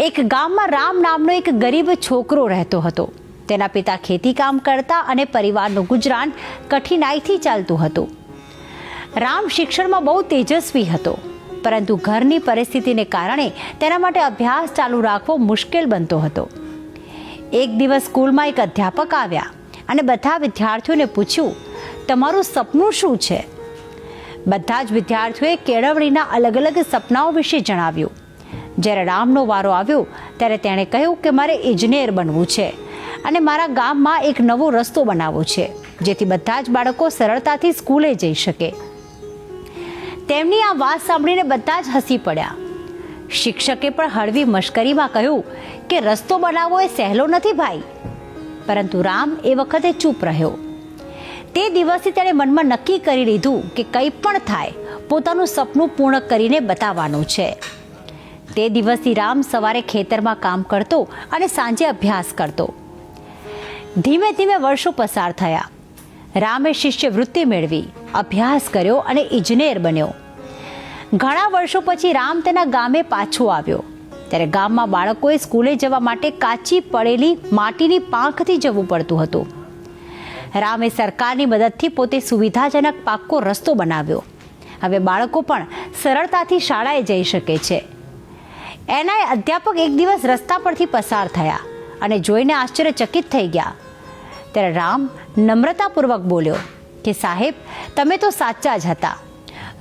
એક ગામમાં રામ નામનો એક ગરીબ છોકરો રહેતો હતો. તેના પિતા ખેતી કામ કરતા અને પરિવારનું ગુજરાન કઠિનાઈથી ચાલતું હતું. રામ શિક્ષણમાં બહુ તેજસ્વી હતો, પરંતુ ઘરની પરિસ્થિતિને કારણે તેના માટે અભ્યાસ ચાલુ રાખવો મુશ્કેલ બનતો હતો. એક દિવસ સ્કૂલમાં એક અધ્યાપક આવ્યા અને બધા વિદ્યાર્થીઓને પૂછ્યું, તમારું સપનું શું છે? બધા જ વિદ્યાર્થીઓએ કેળવણીના અલગ અલગ સપનાઓ વિશે જણાવ્યું. જ્યારે રામનો વારો આવ્યો ત્યારે તેણે કહ્યું કે મારે ઇજનેર બનવું છે અને મારા ગામમાં એક નવો રસ્તો બનાવવો છે, જેથી બધા જ બાળકો સરળતાથી સ્કૂલે જઈ શકે. તેમની આ વાત સાંભળીને બધા જ હસી પડ્યા. શિક્ષકે પણ હળવી મશ્કરીમાં કહ્યું કે રસ્તો બનાવવો એ સહેલો નથી ભાઈ. પરંતુ રામ એ વખતે ચૂપ રહ્યો. તે દિવસથી તેણે મનમાં નક્કી કરી લીધું કે કંઈ પણ થાય પોતાનું સપનું પૂર્ણ કરીને બતાવવાનું છે. તે દિવસથી રામ સવારે ખેતરમાં કામ કરતો અને સાંજે અભ્યાસ કરતો. ધીમે ધીમે વર્ષો પસાર થયા. રામે શિષ્યવૃત્તિ મેળવી, અભ્યાસ કર્યો અને ઇજનેર બન્યો. ઘણા વર્ષો પછી રામ તેના ગામે પાછો આવ્યો. ત્યારે ગામમાં બાળકોએ સ્કૂલે જવા માટે કાચી પડેલી માટીની પાંખથી જવું પડતું હતું. રામે સરકારની મદદથી પોતે સુવિધાજનક પાક્કો રસ્તો બનાવ્યો. હવે બાળકો પણ સરળતાથી શાળાએ જઈ શકે છે. એના અધ્યાપક એક દિવસ રસ્તા પરથી પસાર થયા અને જોઈને આશ્ચર્યચકિત થઈ ગયા. ત્યારે રામ નમ્રતાપૂર્વક બોલ્યો કે સાહેબ, તમે તો સાચા જ હતા.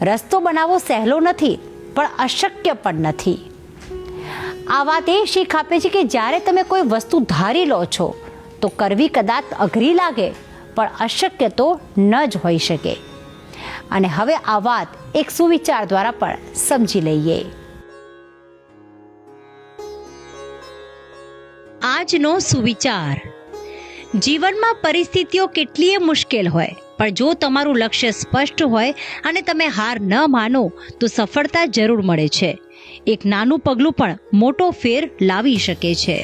રસ્તો બનાવવો સહેલો નથી, પણ અશક્ય પણ નથી. આ વાત એ શીખ આપે છે કે જ્યારે તમે કોઈ વસ્તુ ધારી લો છો તો કરવી કદાચ અઘરી લાગે, પણ અશક્ય તો ન જ હોઈ શકે. અને હવે આ વાત એક સુવિચાર દ્વારા પણ સમજી લઈએ. આજનો સુવિચાર: જીવનમાં પરિસ્થિતિઓ કેટલીય મુશ્કેલ હોય, પણ જો તમારું લક્ષ્ય સ્પષ્ટ હોય અને તમે હાર ન માનો તો સફળતા જરૂર મળે છે. એક નાનું પગલું પણ મોટો ફેર લાવી શકે છે.